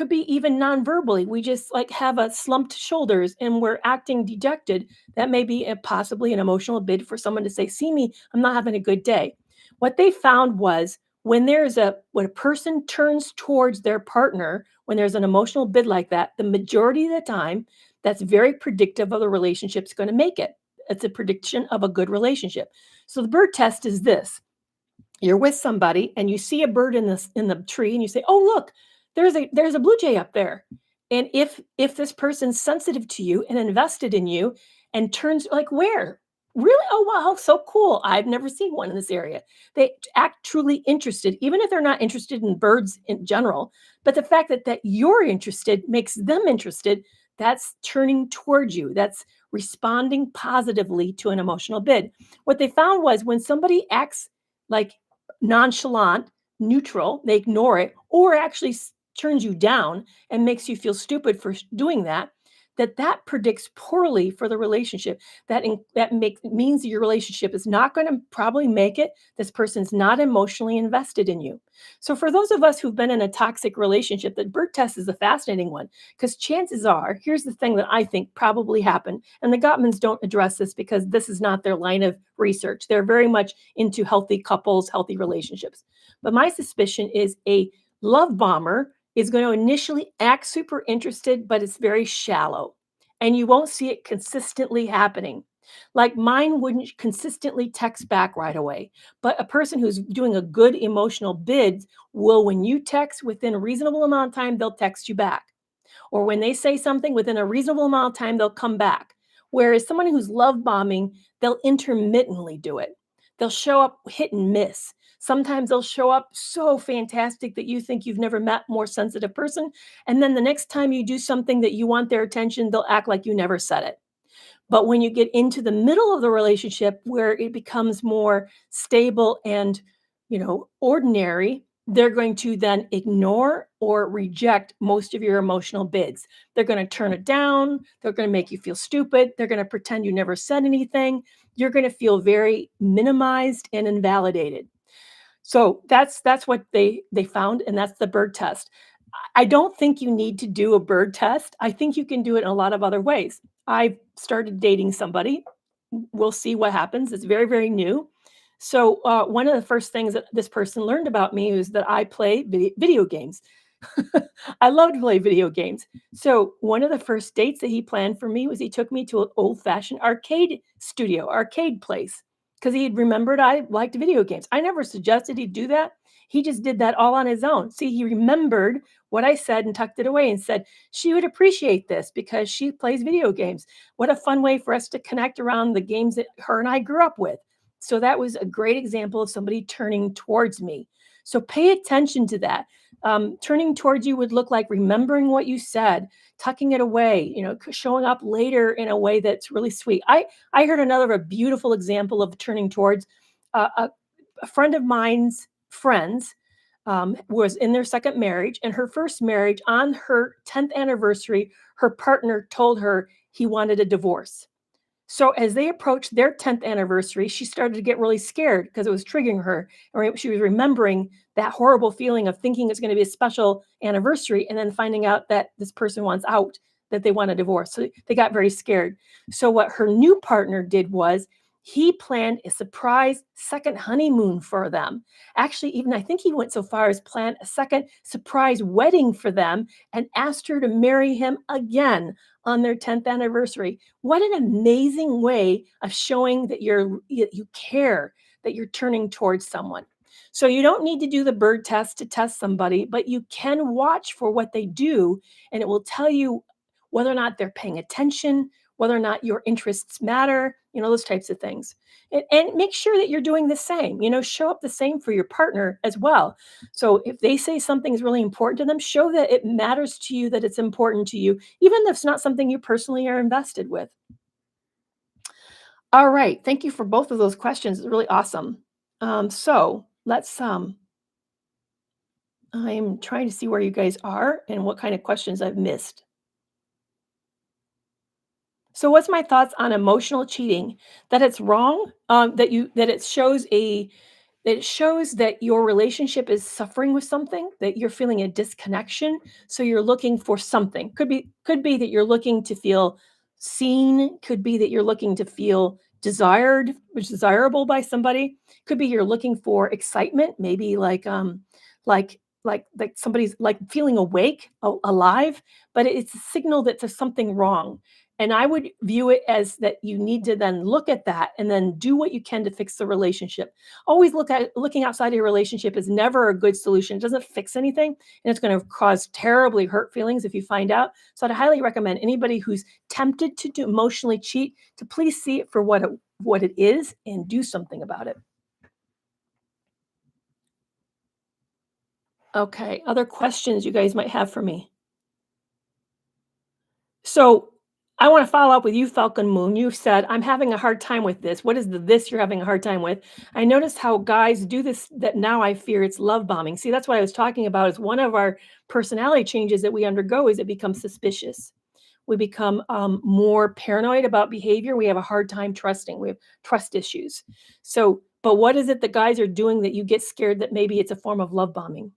be even non-verbally. We just like have a slumped shoulders and we're acting dejected. That may be possibly an emotional bid for someone to say, "See me, I'm not having a good day." What they found was when a person turns towards their partner, when there's an emotional bid like that, the majority of the time, that's very predictive of the relationship's going to make it. It's a prediction of a good relationship. So the bird test is this: you're with somebody and you see a bird in the tree and you say, "Oh, look, there's a blue jay up there." And if this person's sensitive to you and invested in you and turns like, "Where? Really? Oh, wow, so cool. I've never seen one in this area." They act truly interested, even if they're not interested in birds in general. But the fact that you're interested makes them interested. That's turning towards you. That's responding positively to an emotional bid. What they found was when somebody acts like nonchalant, neutral, they ignore it, or actually turns you down and makes you feel stupid for doing that, that predicts poorly for the relationship. Means that your relationship is not going to probably make it. This person's not emotionally invested in you. So for those of us who've been in a toxic relationship, the bird test is a fascinating one because chances are, here's the thing that I think probably happened, and the Gottmans don't address this because this is not their line of research. They're very much into healthy couples, healthy relationships. But my suspicion is a love bomber is going to initially act super interested, but it's very shallow. And you won't see it consistently happening. Like mine wouldn't consistently text back right away. But a person who's doing a good emotional bid will, when you text within a reasonable amount of time, they'll text you back. Or when they say something within a reasonable amount of time, they'll come back. Whereas someone who's love bombing, they'll intermittently do it. They'll show up hit and miss. Sometimes they'll show up so fantastic that you think you've never met a more sensitive person. And then the next time you do something that you want their attention, they'll act like you never said it. But when you get into the middle of the relationship where it becomes more stable and, ordinary, they're going to then ignore or reject most of your emotional bids. They're going to turn it down. They're going to make you feel stupid. They're going to pretend you never said anything. You're going to feel very minimized and invalidated. So that's what they found, and that's the bird test. I don't think you need to do a bird test. I think you can do it in a lot of other ways. I've started dating somebody. We'll see what happens. It's very, very new. So one of the first things that this person learned about me is that I play video games. I love to play video games. So one of the first dates that he planned for me was he took me to an old-fashioned arcade place, because he had remembered I liked video games. I never suggested he do that. He just did that all on his own. See, he remembered what I said and tucked it away and said, "She would appreciate this because she plays video games. What a fun way for us to connect around the games that her and I grew up with." So that was a great example of somebody turning towards me. So pay attention to that. Turning towards you would look like remembering what you said, tucking it away, showing up later in a way that's really sweet. I heard a beautiful example of turning towards a friend of mine's friends. Was in their second marriage, and her first marriage, on her 10th anniversary, her partner told her he wanted a divorce. So as they approached their 10th anniversary, she started to get really scared because it was triggering her. Or she was remembering that horrible feeling of thinking it's going to be a special anniversary and then finding out that this person wants out, that they want a divorce. So they got very scared. So what her new partner did was he planned a surprise second honeymoon for them. Actually, even I think he went so far as plan a second surprise wedding for them and asked her to marry him again on their 10th anniversary. What an amazing way of showing that you care, that you're turning towards someone. So you don't need to do the bird test to test somebody, but you can watch for what they do, and it will tell you whether or not they're paying attention, whether or not your interests matter, those types of things. And make sure that you're doing the same, show up the same for your partner as well. So if they say something is really important to them, show that it matters to you, that it's important to you, even if it's not something you personally are invested with. All right. Thank you for both of those questions. It's really awesome. So I'm trying to see where you guys are and what kind of questions I've missed. So what's my thoughts on emotional cheating? That it's wrong, that it shows that your relationship is suffering with something, that you're feeling a disconnection, so you're looking for something. Could be that you're looking to feel seen, could be that you're looking to feel desired, which is desirable by somebody. Could be you're looking for excitement, maybe like somebody's like feeling awake, alive, but it's a signal that there's something wrong. And I would view it as that you need to then look at that and then do what you can to fix the relationship. Always looking outside your relationship is never a good solution. It doesn't fix anything, and it's going to cause terribly hurt feelings if you find out. So I'd highly recommend anybody who's tempted to do emotionally cheat to please see it for what it is and do something about it. Okay, other questions you guys might have for me? So I want to follow up with you, Falcon Moon. You said, I'm having a hard time with this. What is the this you're having a hard time with? I noticed how guys do this, that now I fear it's love bombing. See, that's what I was talking about. Is one of our personality changes that we undergo is it becomes suspicious. We become more paranoid about behavior. We have a hard time trusting. We have trust issues. So, but what is it that guys are doing that you get scared that maybe it's a form of love bombing?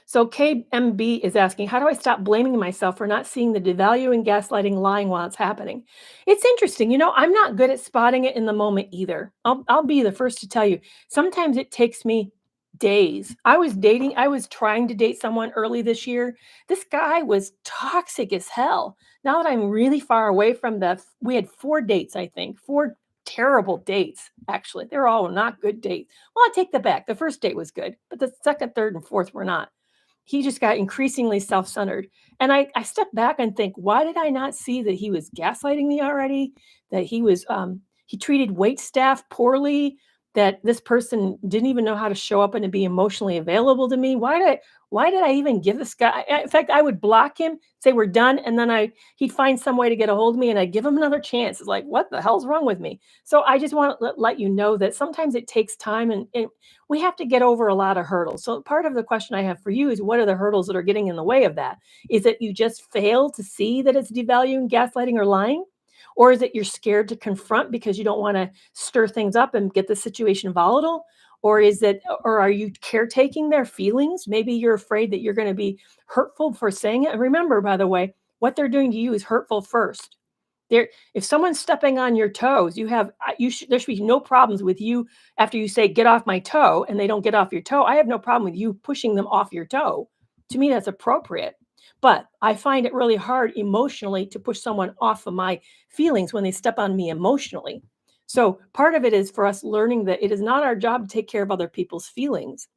So KMB is asking, how do I stop blaming myself for not seeing the devaluing, gaslighting, lying while it's happening? It's interesting. I'm not good at spotting it in the moment either. I'll be the first to tell you. Sometimes it takes me days. I was trying to date someone early this year. This guy was toxic as hell. Now that I'm really far away from we had 4 dates, I think, 4 terrible dates, actually. They're all not good dates. Well, I take that back. The first date was good, but the second, third, and fourth were not. He just got increasingly self-centered. And I step back and think, why did I not see that he was gaslighting me already? That he treated wait staff poorly, that this person didn't even know how to show up and to be emotionally available to me. Why did I even give this guy? In fact, I would block him, say we're done, and then he'd find some way to get a hold of me and I'd give him another chance. It's like, what the hell's wrong with me? So I just want to let you know that sometimes it takes time and we have to get over a lot of hurdles. So part of the question I have for you is, what are the hurdles that are getting in the way of that? Is it you just fail to see that it's devaluing, gaslighting, or lying? Or is it you're scared to confront because you don't want to stir things up and get the situation volatile? Or are you caretaking their feelings? Maybe you're afraid that you're going to be hurtful for saying it. And remember, by the way, what they're doing to you is hurtful first. If someone's stepping on your toes, there should be no problems with you after you say, get off my toe, and they don't get off your toe. I have no problem with you pushing them off your toe. To me, that's appropriate. But I find it really hard emotionally to push someone off of my feelings when they step on me emotionally. So part of it is for us learning that it is not our job to take care of other people's feelings.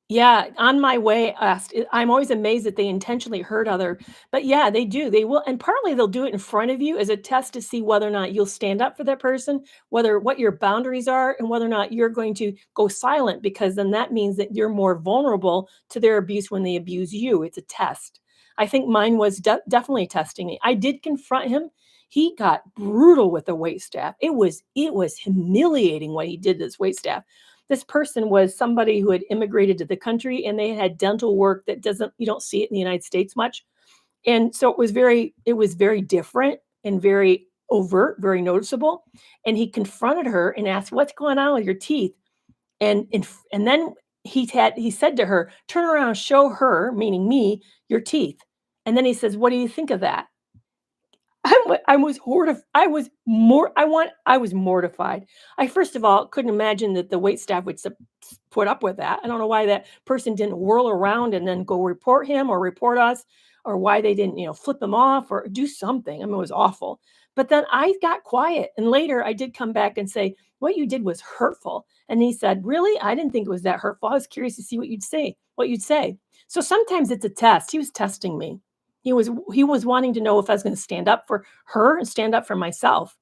Yeah, on my way asked, I'm always amazed that they intentionally hurt other, but yeah, they do. They will, and partly they'll do it in front of you as a test to see whether or not you'll stand up for that person, whether what your boundaries are, and whether or not you're going to go silent, because then that means that you're more vulnerable to their abuse when they abuse you. It's a test. I think mine was definitely testing me. I did confront him. He got brutal with the wait staff. It was humiliating what he did to this wait staff. This person was somebody who had immigrated to the country, and they had dental work that doesn't you don't see it in the United States much. And so it was very different and very overt, very noticeable. And he confronted her and asked, "What's going on with your teeth?" And then he said to her, "Turn around, show her," meaning me, "your teeth." And then he says, "What do you think of that?" I was horrified. I was mortified. I first of all couldn't imagine that the wait staff would put up with that. I don't know why that person didn't whirl around and then go report him or report us, or why they didn't, flip him off or do something. I mean, it was awful. But then I got quiet, and later I did come back and say, "What you did was hurtful." And he said, "Really? I didn't think it was that hurtful. I was curious to see what you'd say." So sometimes it's a test. He was testing me. He was wanting to know if I was gonna stand up for her and stand up for myself,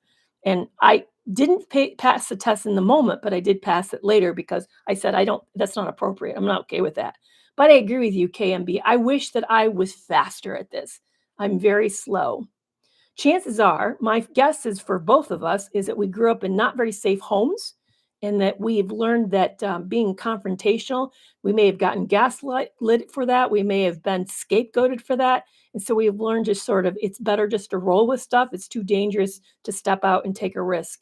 and I didn't pass the test in the moment, but I did pass it later because I said, "I don't that's not appropriate, I'm not okay with that." But I agree with you, KMB, I wish that I was faster at this. I'm very slow. Chances are, my guess is for both of us, is that we grew up in not very safe homes and that we've learned that being confrontational, we may have gotten gaslit lit for that. We may have been scapegoated for that. And so we've learned just sort of it's better just to roll with stuff. It's too dangerous to step out and take a risk.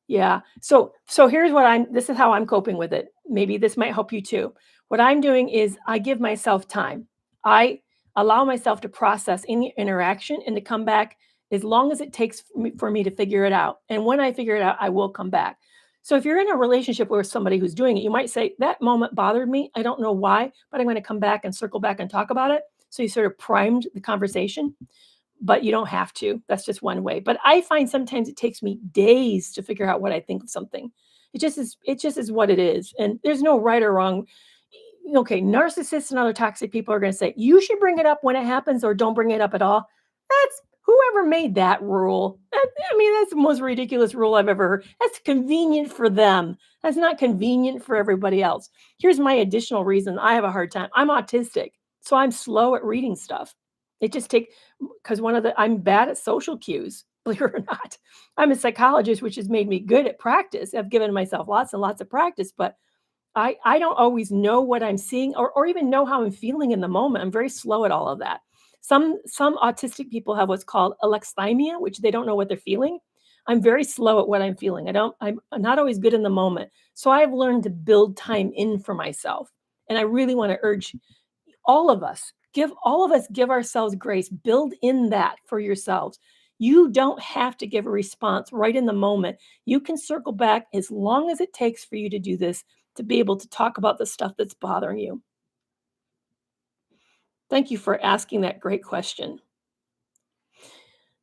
Yeah. So here's what I'm this is how I'm coping with it. Maybe this might help you too. What I'm doing is I give myself time. I allow myself to process any interaction and to come back as long as it takes for me to figure it out. And when I figure it out, I will come back. So if you're in a relationship with somebody who's doing it, you might say, that moment bothered me. I don't know why, but I'm going to come back and circle back and talk about it. So you sort of primed the conversation, but you don't have to. That's just one way. But I find sometimes it takes me days to figure out what I think of something. It just is what it is. And there's no right or wrong. Okay, narcissists and other toxic people are going to say, you should bring it up when it happens or don't bring it up at all. That's whoever made that rule. I mean, that's the most ridiculous rule I've ever heard. That's convenient for them. That's not convenient for everybody else. Here's my additional reason I have a hard time. I'm autistic, so I'm slow at reading stuff. It just take because I'm bad at social cues, believe it or not. I'm a psychologist, which has made me good at practice. I've given myself lots and lots of practice, but I don't always know what I'm seeing or even know how I'm feeling in the moment. I'm very slow at all of that. Some autistic people have what's called alexithymia, which they don't know what they're feeling. I'm very slow at what I'm feeling. I'm not always good in the moment. So I've learned to build time in for myself. And I really want to urge all of us give ourselves grace. Build in that for yourselves. You don't have to give a response right in the moment. You can circle back as long as it takes for you to do this to be able to talk about the stuff that's bothering you. Thank you for asking that great question.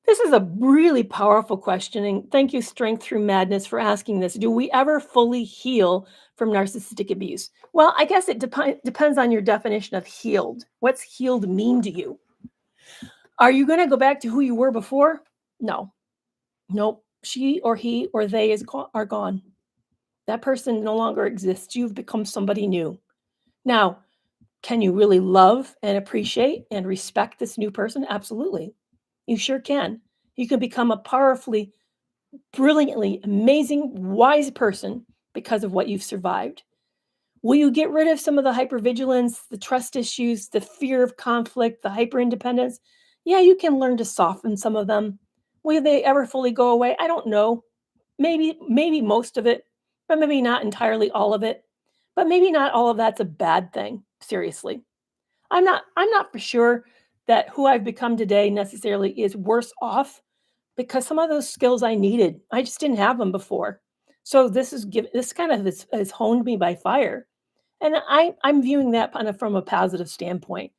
This is a really powerful question. And thank you, Strength Through Madness, for asking this. Do we ever fully heal from narcissistic abuse? Well, I guess it depends on your definition of healed. What's healed mean to you? Are you going to go back to who you were before? No, nope. She or he or they are gone. That person no longer exists. You've become somebody new. Now, can you really love and appreciate and respect this new person? Absolutely. You sure can. You can become a powerfully, brilliantly, amazing, wise person because of what you've survived. Will you get rid of some of the hypervigilance, the trust issues, the fear of conflict, the hyperindependence? Yeah, you can learn to soften some of them. Will they ever fully go away? I don't know. Maybe most of it, but maybe not entirely all of it. But maybe not all of that's a bad thing, seriously. I'm not for sure that who I've become today necessarily is worse off because some of those skills I needed, I just didn't have them before. So this kind of has honed me by fire. And I'm viewing that kind of from a positive standpoint.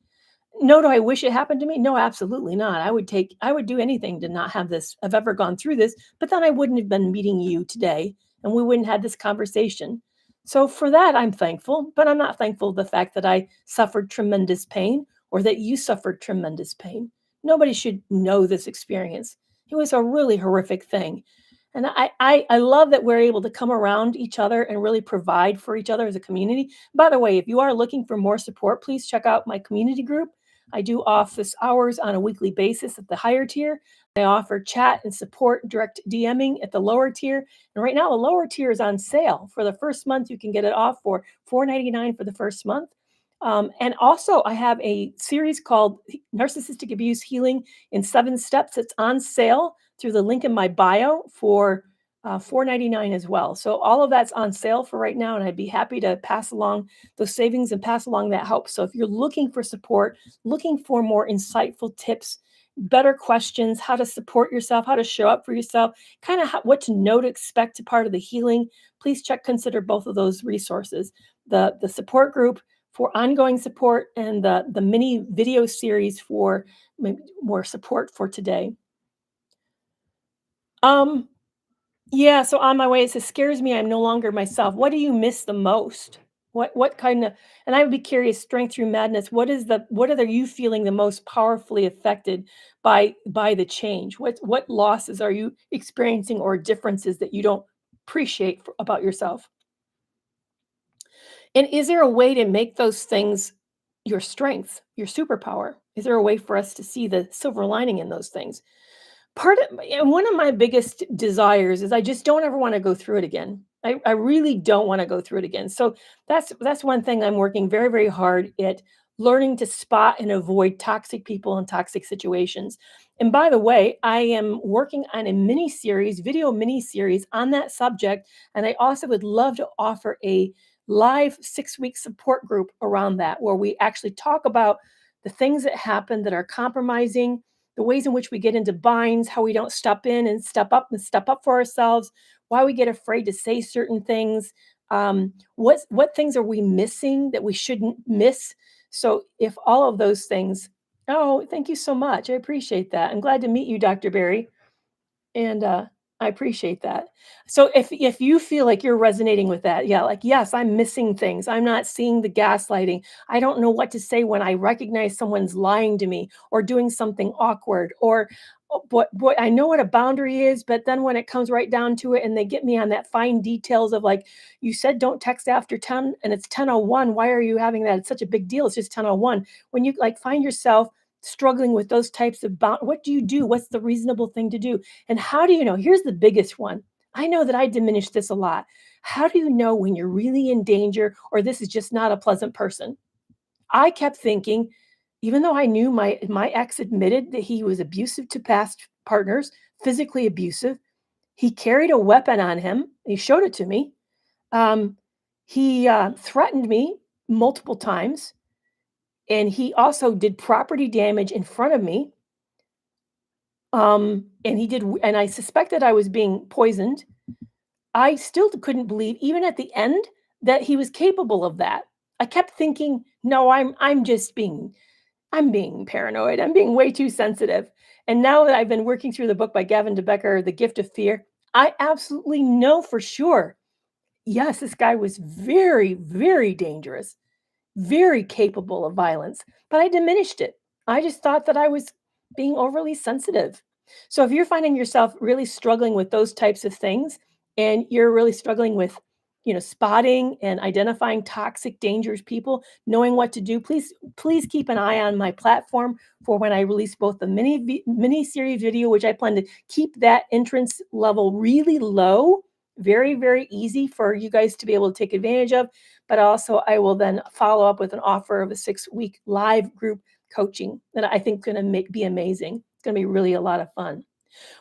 No, do I wish it happened to me? No, absolutely not. I would do anything to not have ever gone through this, but then I wouldn't have been meeting you today and we wouldn't have this conversation. So for that, I'm thankful, but I'm not thankful the fact that I suffered tremendous pain or that you suffered tremendous pain. Nobody should know this experience. It was a really horrific thing. And I love that we're able to come around each other and really provide for each other as a community. By the way, if you are looking for more support, please check out my community group. I do office hours on a weekly basis at the higher tier. I offer chat and support direct DMing at the lower tier. And right now, the lower tier is on sale. For the first month, you can get it off for $4.99 for the first month. And also, I have a series called Narcissistic Abuse Healing in 7 Steps. It's on sale through the link in my bio for $4.99 as well. So all of that's on sale for right now, and I'd be happy to pass along those savings and pass along that help. So if you're looking for support, looking for more insightful tips, better questions, how to support yourself, how to show up for yourself, kind of what to know to expect to part of the healing, please consider both of those resources. The support group for ongoing support and the mini video series for more support for today. Um, yeah, so on my way, it says, "Scares me I'm no longer myself." What do you miss the most? What kind of, and I would be curious, strength through madness, what are you feeling the most powerfully affected by the change? What losses are you experiencing or differences that you don't appreciate about yourself? And is there a way to make those things your strengths, your superpower? Is there a way for us to see the silver lining in those things? Part of and one of my biggest desires is I just don't ever wanna go through it again. I really don't wanna go through it again. So that's one thing I'm working very, very hard at learning to spot and avoid toxic people and toxic situations. And by the way, I am working on a mini series, video mini series on that subject, and I also would love to offer a live 6-week support group around that, where we actually talk about the things that happen that are compromising, the ways in which we get into binds, how we don't step in and step up for ourselves, why we get afraid to say certain things, what things are we missing that we shouldn't miss. So if all of those things, oh, thank you so much. I appreciate that. I'm glad to meet you, Dr. Barry. And, I appreciate that. So if you feel like you're resonating with that, yeah, like, yes, I'm missing things. I'm not seeing the gaslighting. I don't know what to say when I recognize someone's lying to me or doing something awkward or what I know what a boundary is, but then when it comes right down to it and they get me on that fine details of like, you said don't text after 10 and it's 10:01. Why are you having that? It's such a big deal. It's just 10:01. When you like find yourself struggling with those types of what do you do? What's the reasonable thing to do? And how do you know? Here's the biggest one. I know that I diminish this a lot. How do you know when you're really in danger or this is just not a pleasant person? I kept thinking, even though I knew my ex admitted that he was abusive to past partners, physically abusive, he carried a weapon on him. He showed it to me. Um, he threatened me multiple times, and he also did property damage in front of me. And and I suspected I was being poisoned. I still couldn't believe, even at the end, that he was capable of that. I kept thinking, no, I'm being paranoid. I'm being way too sensitive. And now that I've been working through the book by Gavin DeBecker, The Gift of Fear, I absolutely know for sure. Yes, this guy was very, very dangerous, very capable of violence, but I diminished it. I just thought that I was being overly sensitive. So if you're finding yourself really struggling with those types of things and you're really struggling with, spotting and identifying toxic, dangerous people, knowing what to do, please keep an eye on my platform for when I release both the mini series video, which I plan to keep that entrance level really low, very, very easy for you guys to be able to take advantage of, but also I will then follow up with an offer of a 6-week live group coaching that I think going to be amazing. It's going to be really a lot of fun.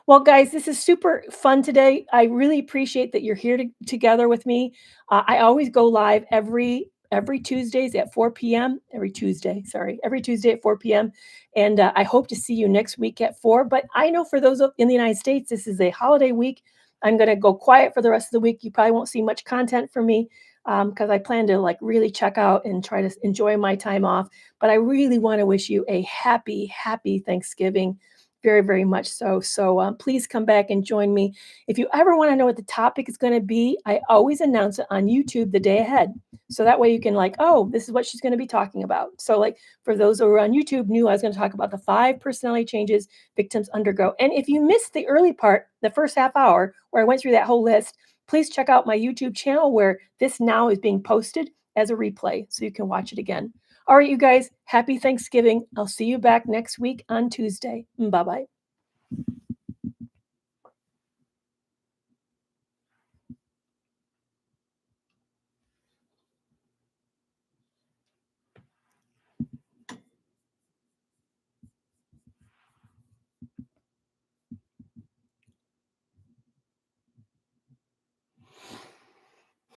Well, guys, this is super fun today. I really appreciate that you're here together with me. I always go live every Tuesdays at 4 p.m. Every Tuesday at 4 p.m. And I hope to see you next week at 4. But I know for those in the United States, this is a holiday week. I'm going to go quiet for the rest of the week. You probably won't see much content from me because I plan to like really check out and try to enjoy my time off. But I really want to wish you a happy, happy Thanksgiving. Very, very much so. So please come back and join me. If you ever want to know what the topic is going to be, I always announce it on YouTube the day ahead. So that way you can like, oh, this is what she's going to be talking about. So like for those who are on YouTube knew I was going to talk about the 5 personality changes victims undergo. And if you missed the early part, the first half hour where I went through that whole list, please check out my YouTube channel where this now is being posted as a replay so you can watch it again. All right, you guys, happy Thanksgiving. I'll see you back next week on Tuesday. Bye-bye.